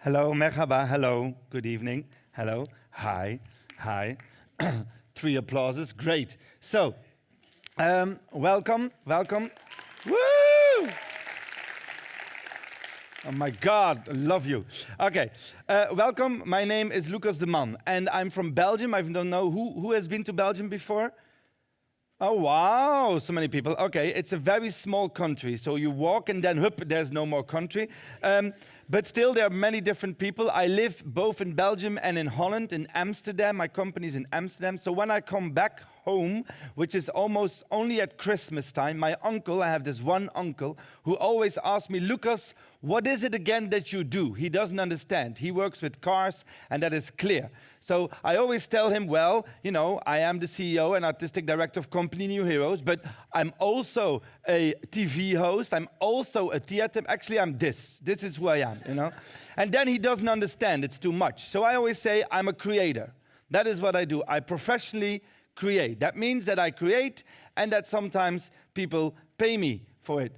Hello, merhaba, hello, good evening, hello, hi, hi. 3 applauses, great. So, welcome. Woo! Oh my God, I love you. Okay, welcome. My name is Lucas de Man, and I'm from Belgium. I don't know who has been to Belgium before. Oh wow, so many people. Okay, it's a very small country, so you walk and then hup, there's no more country. But still, there are many different people. I live both in Belgium and in Holland, in Amsterdam. My company's in Amsterdam. So when I come back home, which is almost only at Christmas time, my uncle, I have this one uncle, who always asks me, Lucas, what is it again that you do? He doesn't understand. He works with cars, and that is clear. So I always tell him, well, you know, I am the CEO and artistic director of company New Heroes, but I'm also a TV host. I'm also a theater. Actually, I'm this. This is who I am, you know. And then he doesn't understand. It's too much. So I always say I'm a creator. That is what I do. I professionally create. That means that I create and that sometimes people pay me for it.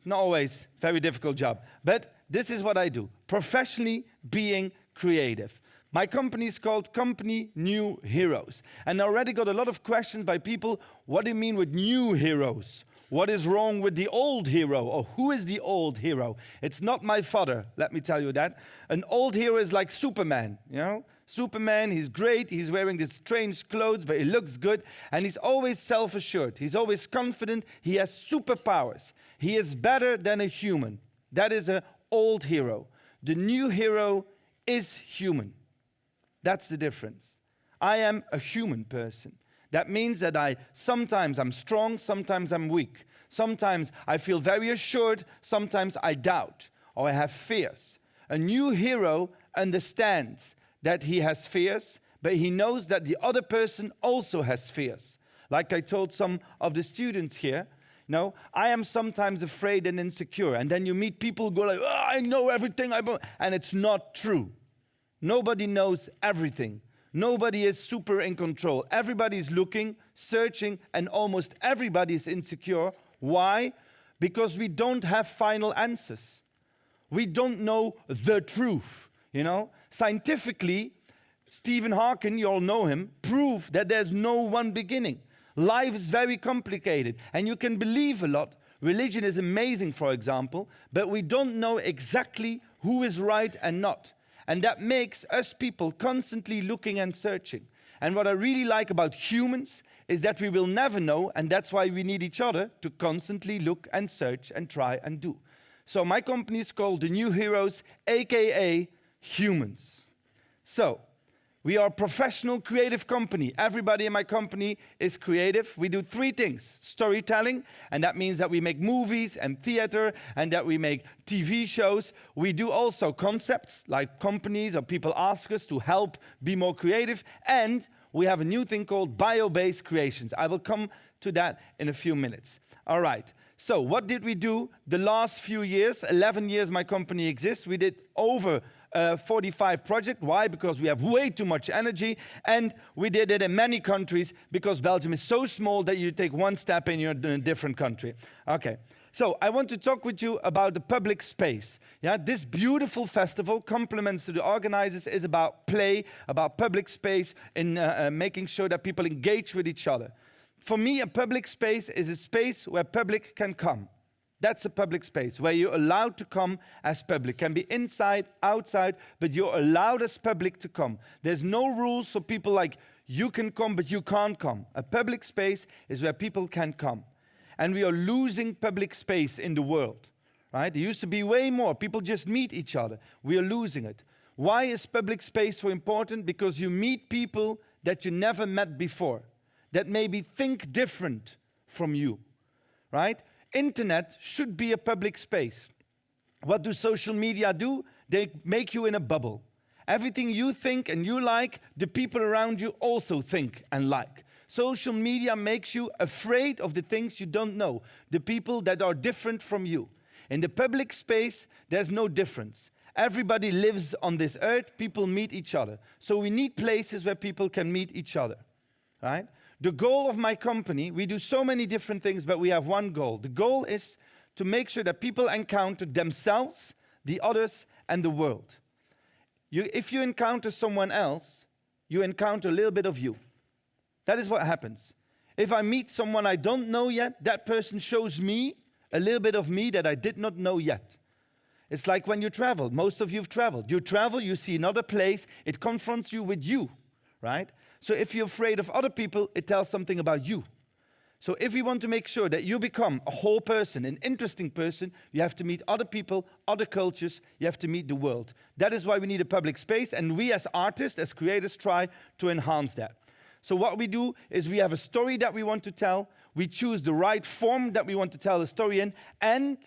Not always, very difficult job. But this is what I do. Professionally being creative. My company is called Company New Heroes. And I already got a lot of questions by people, what do you mean with new heroes? What is wrong with the old hero? Or who is the old hero? It's not my father, let me tell you that. An old hero is like Superman, you know? Superman, he's great, he's wearing these strange clothes, but he looks good, and he's always self-assured. He's always confident, he has superpowers. He is better than a human. That is an old hero. The new hero is human. That's the difference. I am a human person. That means that sometimes I'm strong, sometimes I'm weak. Sometimes I feel very assured, sometimes I doubt, or I have fears. A new hero understands that he has fears, but he knows that the other person also has fears. Like I told some of the students here, no, I am sometimes afraid and insecure. And then you meet people who go like, oh, I know everything, and it's not true. Nobody knows everything. Nobody is super in control. Everybody is looking, searching, and almost everybody is insecure. Why? Because we don't have final answers. We don't know the truth, you know? Scientifically, Stephen Hawking, you all know him, proved that there's no one beginning. Life is very complicated, and you can believe a lot. Religion is amazing, for example, but we don't know exactly who is right and not. And that makes us people constantly looking and searching. And what I really like about humans is that we will never know, and that's why we need each other to constantly look and search and try and do. So my company is called The New Heroes, aka Humans. So, we are a professional creative company. Everybody in my company is creative. We do 3 things. Storytelling, and that means that we make movies and theater, and that we make TV shows. We do also concepts, like companies or people ask us to help be more creative. And we have a new thing called bio-based creations. I will come to that in a few minutes. All right. So, what did we do the last few years? 11 years my company exists. We did over 45 projects. Why? Because we have way too much energy, and we did it in many countries because Belgium is so small that you take one step and you're in a different country. Okay, so I want to talk with you about the public space. Yeah, this beautiful festival, compliments to the organizers, is about play, about public space, in making sure that people engage with each other. For me, a public space is a space where public can come. That's a public space where you're allowed to come as public. Can be inside, outside, but you're allowed as public to come. There's no rules for people like, you can come, but you can't come. A public space is where people can come. And we are losing public space in the world, right? There used to be way more. People just meet each other. We are losing it. Why is public space so important? Because you meet people that you never met before, that maybe think different from you, right? Internet should be a public space. What do social media do? They make you in a bubble. Everything you think and you like, the people around you also think and like. Social media makes you afraid of the things you don't know, the people that are different from you. In the public space, there's no difference. Everybody lives on this earth, people meet each other. So we need places where people can meet each other, right? The goal of my company, we do so many different things, but we have one goal. The goal is to make sure that people encounter themselves, the others, and the world. if you encounter someone else, you encounter a little bit of you. That is what happens. If I meet someone I don't know yet, that person shows me a little bit of me that I did not know yet. It's like when you travel. Most of you have traveled. You travel, you see another place, it confronts you with you, right? So if you're afraid of other people, it tells something about you. So if you want to make sure that you become a whole person, an interesting person, you have to meet other people, other cultures, you have to meet the world. That is why we need a public space, and we as artists, as creators, try to enhance that. So what we do is we have a story that we want to tell, we choose the right form that we want to tell the story in, and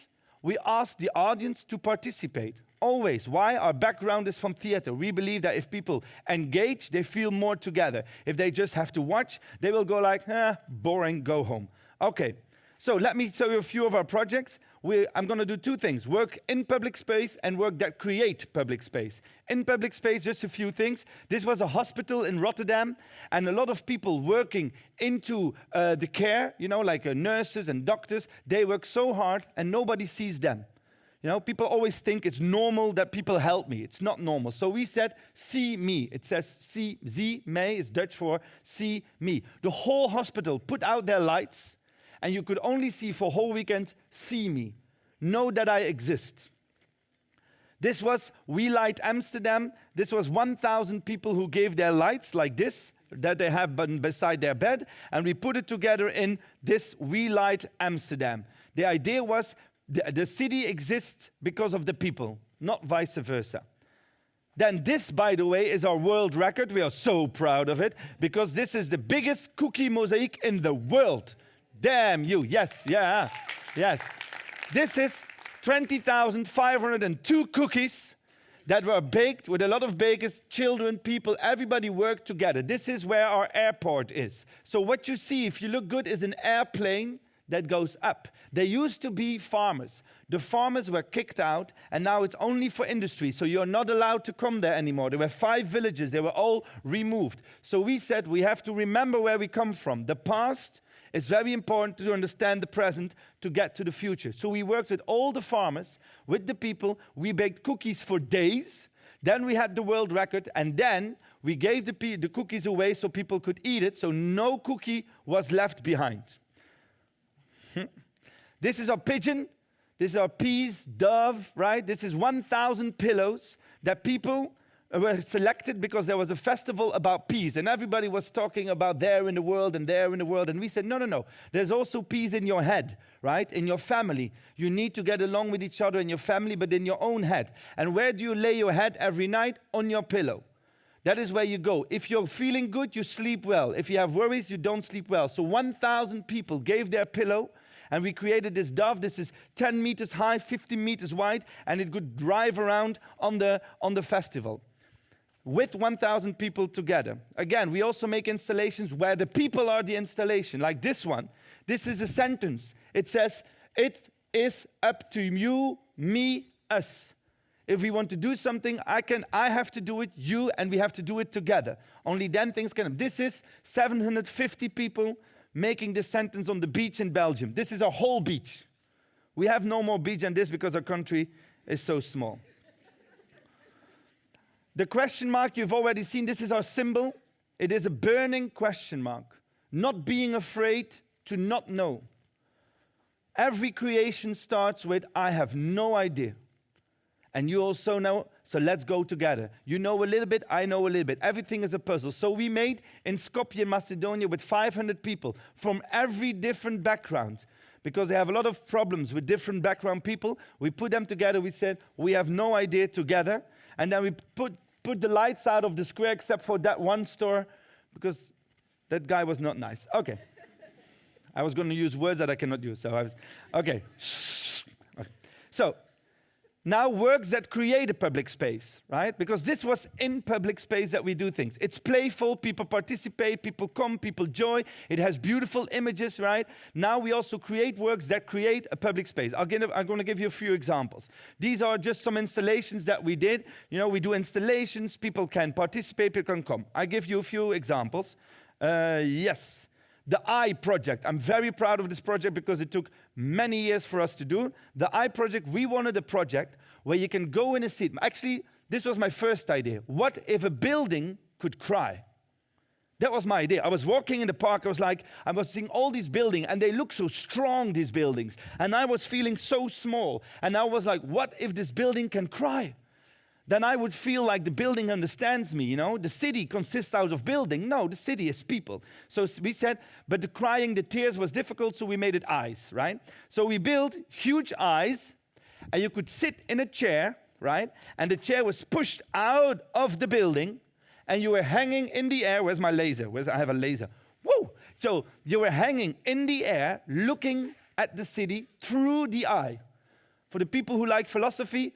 we ask the audience to participate. Always. Why? Our background is from theater. We believe that if people engage, they feel more together. If they just have to watch, they will go like, boring, go home. Okay, so let me show you a few of our projects. I'm going to do two things, work in public space and work that create public space. In public space, just a few things. This was a hospital in Rotterdam, and a lot of people working into the care, you know, like nurses and doctors, they work so hard and nobody sees them. You know, people always think it's normal that people help me. It's not normal. So we said, see me. It says, see, zie, mij is Dutch for see me. The whole hospital put out their lights, and you could only see for whole weekend, see me. Know that I exist. This was We Light Amsterdam. This was 1,000 people who gave their lights like this, that they have beside their bed, and we put it together in this We Light Amsterdam. The idea was, the city exists because of the people, not vice versa. Then this, by the way, is our world record. We are so proud of it, because this is the biggest cookie mosaic in the world. Damn you, yes, yeah, yes. This is 20,502 cookies that were baked with a lot of bakers, children, people, everybody worked together. This is where our airport is. So what you see, if you look good, is an airplane that goes up. There used to be farmers. The farmers were kicked out, and now it's only for industry, so you're not allowed to come there anymore. There were 5 villages. They were all removed. So we said we have to remember where we come from. The past is very important to understand the present to get to the future. So we worked with all the farmers, with the people. We baked cookies for days. Then we had the world record, and then we gave the cookies away so people could eat it, so no cookie was left behind. This is our pigeon, this is our peas, dove, right? This is 1,000 pillows that people were selected because there was a festival about peace, and everybody was talking about there in the world and there in the world, and we said, no, there's also peace in your head, right? In your family. You need to get along with each other in your family, but in your own head. And where do you lay your head every night? On your pillow. That is where you go. If you're feeling good, you sleep well. If you have worries, you don't sleep well. So 1,000 people gave their pillow, and we created this dove. This is 10 meters high, 50 meters wide, and it could drive around on the festival with 1,000 people together. Again, we also make installations where the people are the installation, like this one. This is a sentence. It says, it is up to you, me, us. If we want to do something, I have to do it, you, and we have to do it together. Only then things can happen. This is 750 people making this sentence on the beach in Belgium. This is our whole beach. We have no more beach than this because our country is so small. The question mark you've already seen, this is our symbol. It is a burning question mark. Not being afraid to not know. Every creation starts with, I have no idea. And you also know, so let's go together. You know a little bit, I know a little bit. Everything is a puzzle. So we made in Skopje, Macedonia, with 500 people from every different background. Because they have a lot of problems with different background people. We put them together, we said, we have no idea together. And then we put the lights out of the square except for that one store, because that guy was not nice. Okay. I was going to use words that I cannot use, so okay. So, now works that create a public space, right? Because this was in public space that we do things. It's playful, people participate, people come, people join. It has beautiful images, right? Now we also create works that create a public space. I'm going to give you a few examples. These are just some installations that we did. You know, we do installations, people can participate, people can come. I give you a few examples. Yes. The Eye project. I'm very proud of this project because it took many years for us to do. The Eye project, we wanted a project where you can go in a seat. Actually, This was my first idea. What if a building could cry? That was my idea. I was walking in the park, I was seeing all these buildings, and they look so strong, these buildings. And I was feeling so small. And I was like, what if this building can cry? Then I would feel like the building understands me, The city consists out of building. No, the city is people. So we said, but the crying, the tears was difficult, so we made it eyes, right? So we built huge eyes, and you could sit in a chair, right? And the chair was pushed out of the building, and you were hanging in the air. Where's my laser? I have a laser. Woo! So you were hanging in the air, looking at the city through the eye. For the people who like philosophy,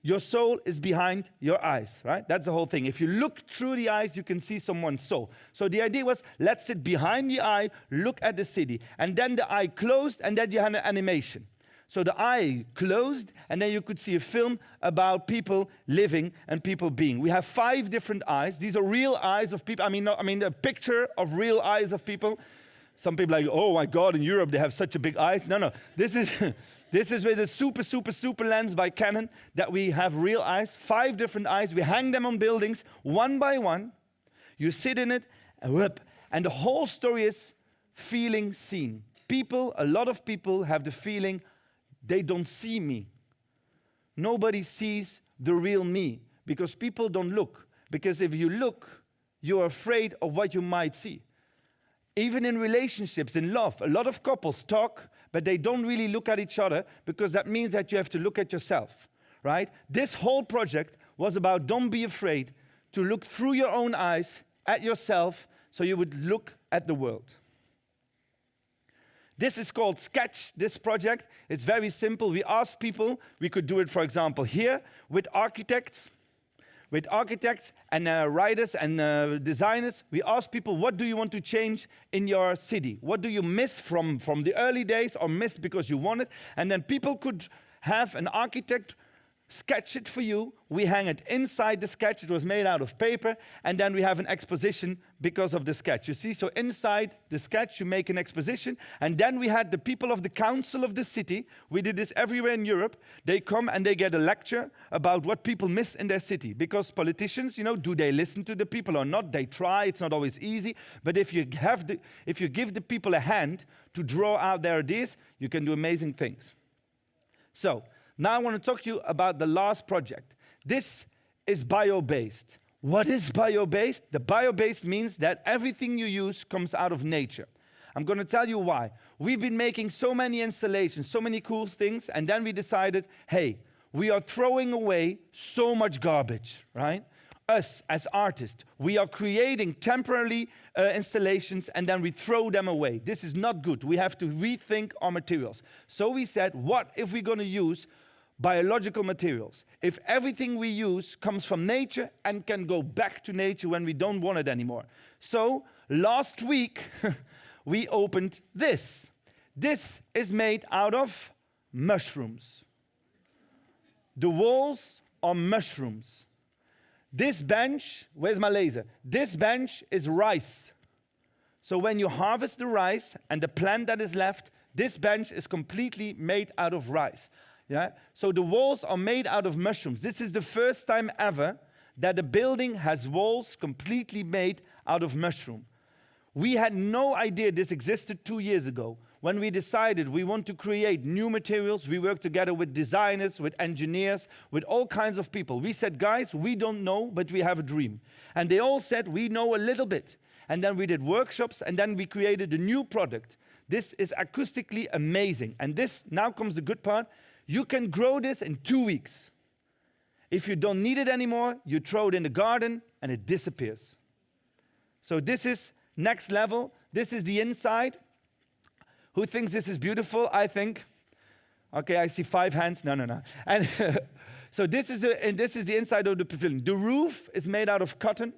your soul is behind your eyes, right? That's the whole thing. If you look through the eyes, you can see someone's soul. So the idea was, let's sit behind the eye, look at the city. And then the eye closed, and then you had an animation. So the eye closed, and then you could see a film about people living and people being. We have 5 different eyes. These are real eyes of people. I mean, a picture of real eyes of people. Some people are like, oh my God, in Europe they have such a big eyes. No. This is this is with a super lens by Canon that we have real eyes. 5 different eyes. We hang them on buildings one by one. You sit in it, and the whole story is feeling seen. People, a lot of people have the feeling they don't see me. Nobody sees the real me because people don't look. Because if you look, you're afraid of what you might see. Even in relationships, in love, a lot of couples talk, but they don't really look at each other because that means that you have to look at yourself, right? This whole project was about don't be afraid to look through your own eyes at yourself so you would look at the world. This is called Sketch, this project. It's very simple. We asked people, we could do it, for example, here with architects and writers and designers. We asked people, what do you want to change in your city? What do you miss from the early days or miss because you want it? And then people could have an architect sketch it for you. We hang it inside the sketch. It was made out of paper. And then we have an exposition because of the sketch. You see, so inside the sketch, you make an exposition. And then we had the people of the council of the city. We did this everywhere in Europe. They come and they get a lecture about what people miss in their city. Because politicians, do they listen to the people or not? They try. It's not always easy. But if you give the people a hand to draw out their ideas, you can do amazing things. So, now I want to talk to you about the last project. This is bio-based. What is bio-based? The bio-based means that everything you use comes out of nature. I'm going to tell you why. We've been making so many installations, so many cool things, and then we decided, hey, we are throwing away so much garbage, right? Us, as artists, we are creating temporary installations and then we throw them away. This is not good. We have to rethink our materials. So we said, what if we're going to use biological materials? If everything we use comes from nature and can go back to nature when we don't want it anymore. So last week, we opened this. This is made out of mushrooms. The walls are mushrooms. This bench, where's my laser? This bench is rice. So when you harvest the rice and the plant that is left, this bench is completely made out of rice. Yeah? So the walls are made out of mushrooms. This is the first time ever that a building has walls completely made out of mushroom. We had no idea this existed 2 years ago. When we decided we want to create new materials, we worked together with designers, with engineers, with all kinds of people. We said, guys, we don't know, but we have a dream. And they all said, we know a little bit. And then we did workshops, and then we created a new product. This is acoustically amazing. And this, now comes the good part, you can grow this in 2 weeks. If you don't need it anymore, you throw it in the garden, and it disappears. So this is next level. This is the inside. Who thinks this is beautiful? I think. Okay, I see 5 hands. No. And so this is the inside of the pavilion. The roof is made out of cotton.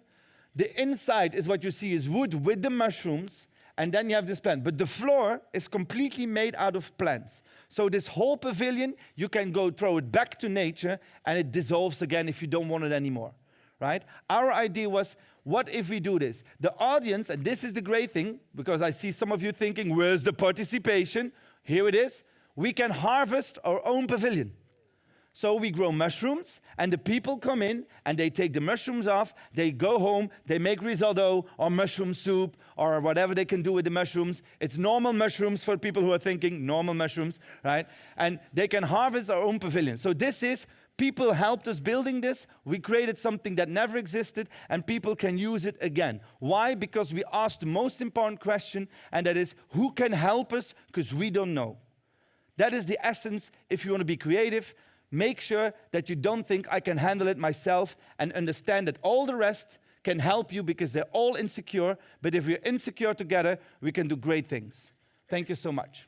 The inside is what you see is wood with the mushrooms. And then you have this plant. But the floor is completely made out of plants. So this whole pavilion, you can go throw it back to nature, and it dissolves again if you don't want it anymore. Right? Our idea was, what if we do this? The audience, and this is the great thing, because I see some of you thinking, where's the participation? Here it is. We can harvest our own pavilion. So we grow mushrooms, and the people come in, and they take the mushrooms off, they go home, they make risotto, or mushroom soup, or whatever they can do with the mushrooms. It's normal mushrooms for people who are thinking, normal mushrooms, right? And they can harvest our own pavilion. So this is, people helped us building this, we created something that never existed, and people can use it again. Why? Because we asked the most important question, and that is, who can help us? Because we don't know. That is the essence. If you want to be creative, make sure that you don't think I can handle it myself, and understand that all the rest can help you because they're all insecure. But if we're insecure together, we can do great things. Thank you so much.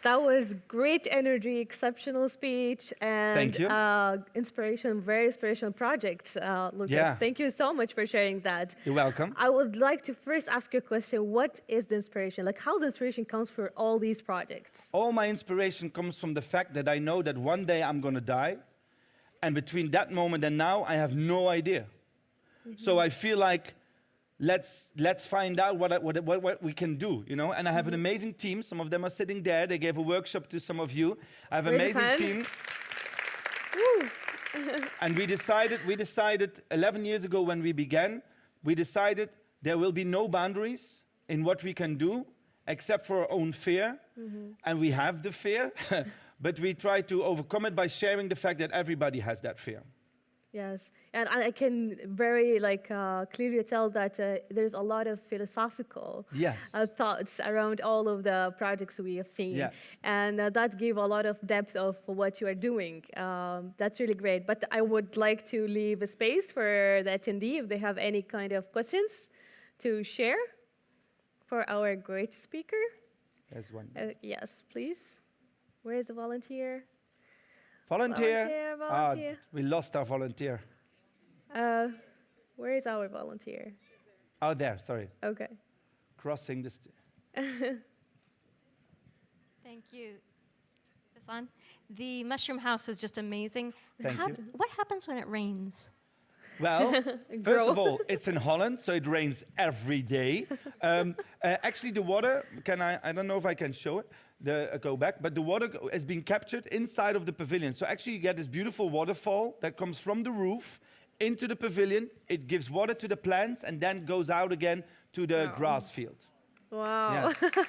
That was great energy, exceptional speech, and Thank you. very inspirational project, Lucas. Yeah. Thank you so much for sharing that. You're welcome. I would like to first ask you a question. What is the inspiration? Like, how the inspiration comes for all these projects? All my inspiration comes from the fact that I know that one day I'm going to die. And between that moment and now, I have no idea. So I feel like, let's find out what we can do, you know? And I have an amazing team. Some of them are sitting there. They gave a workshop to some of you. I have an amazing team. And we decided 11 years ago when we began, we decided there will be no boundaries in what we can do except for our own fear. And we have the fear, but we try to overcome it by sharing the fact that everybody has that fear. Yes, and I can very clearly tell that there's a lot of philosophical thoughts around all of the projects we have seen, and that gave a lot of depth of what you are doing. That's really great. But I would like to leave a space for the attendee if they have any kind of questions to share for our great speaker. There's one. Yes, please. Where is the volunteer? Volunteer. Volunteer. We lost our volunteer. Where is our volunteer? Oh, there, sorry. Okay. Crossing the Thank you. Is this on? The mushroom house was just amazing. Thank you. What happens when it rains? Well, first of all, it's in Holland, so it rains every day. Actually, the water, I don't know if I can show it, go back, but the water is being captured inside of the pavilion. So actually you get this beautiful waterfall that comes from the roof into the pavilion. It gives water to the plants and then goes out again to the grass field. Wow. Yeah.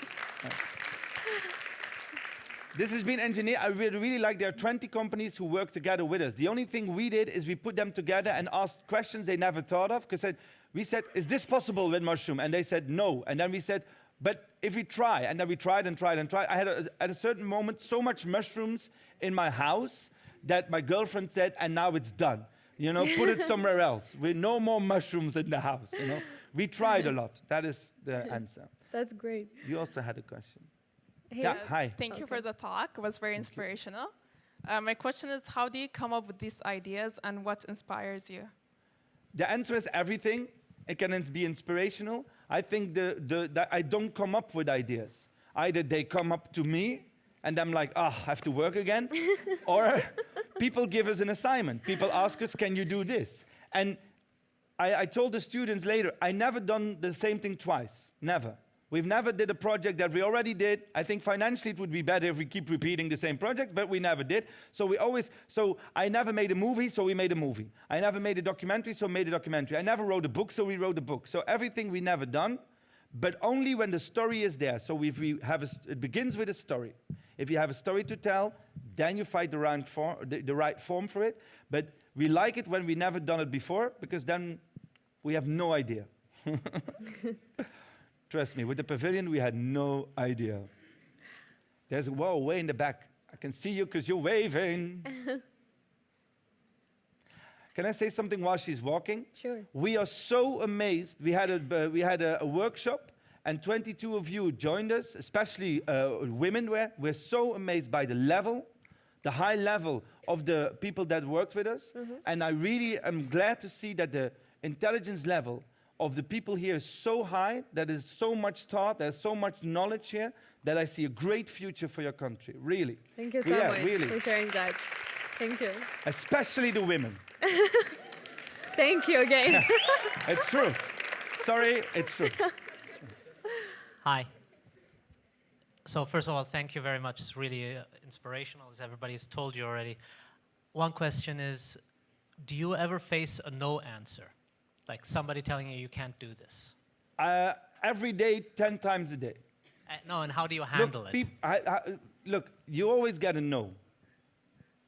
This has been engineered. I really like there are 20 companies who work together with us. The only thing we did is we put them together and asked questions they never thought of. Because we said, is this possible with mushroom? And they said no. And then we said, but if we try, and then we tried and tried and tried. I had at a certain moment so much mushrooms in my house that my girlfriend said, and now it's done. You know, put it somewhere else. With no more mushrooms in the house. You know, we tried a lot. That is the answer. That's great. You also had a question. Hey, Yeah, hi. Thank you for the talk. It was very inspirational. My question is, how do you come up with these ideas and what inspires you? The answer is everything. It can be inspirational. I think that I don't come up with ideas. Either they come up to me, and I'm like, I have to work again. Or people give us an assignment. People ask us, can you do this? And I told the students later, I never done the same thing twice. Never. We've never did a project that we already did. I think financially it would be better if we keep repeating the same project, but we never did. So I never made a movie, so we made a movie. I never made a documentary, so we made a documentary. I never wrote a book, so we wrote a book. So everything we never done, but only when the story is there. So if we have it begins with a story. If you have a story to tell, then you find the right form for it. But we like it when we never done it before, because then we have no idea. Trust me, with the pavilion, we had no idea. There's way in the back. I can see you because you're waving. Can I say something while she's walking? Sure. We are so amazed. We had a workshop, and 22 of you joined us, especially women were. We're so amazed by the level, the high level of the people that worked with us. And I really am glad to see that the intelligence level of the people here is so high, that is so much thought, there's so much knowledge here, that I see a great future for your country, really. Thank you so much for sharing that. Thank you. Especially the women. Thank you again. It's true. Sorry, it's true. Hi. So first of all, thank you very much. It's really inspirational, as everybody's told you already. One question is, do you ever face a no answer? Like somebody telling you can't do this? Every day, 10 times a day. No, and how do you handle it? Look, you always get a no,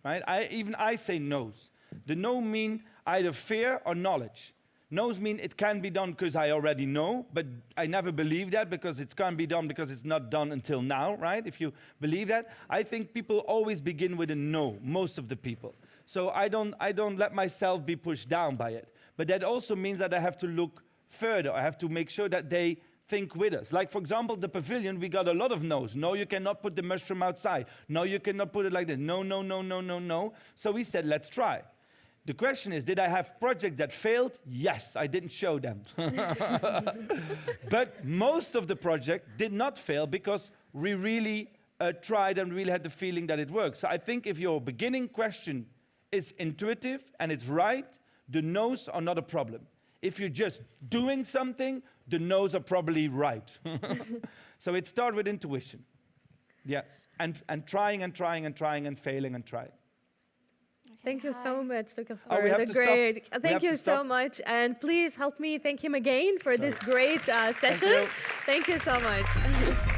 right? Even I say no's. The no mean either fear or knowledge. No's mean it can be done because I already know, but I never believe that because it can't be done because it's not done until now, right? If you believe that, I think people always begin with a no, most of the people. So I don't let myself be pushed down by it. But that also means that I have to look further. I have to make sure that they think with us. Like, for example, the pavilion, we got a lot of no's. No, you cannot put the mushroom outside. No, you cannot put it like this. No, no, no, no, no, no. So we said, let's try. The question is, did I have projects that failed? Yes, I didn't show them. But most of the project did not fail because we really tried and really had the feeling that it worked. So I think if your beginning question is intuitive and it's right, the no's are not a problem. If you're just doing something, the no's are probably right. So it starts with intuition. Yes, and trying and trying and trying and failing and trying. Thank you so much, Lucas, Oh, we for have the to great. stop. Thank you so much, and please help me thank him again for this great session. Thank you so much.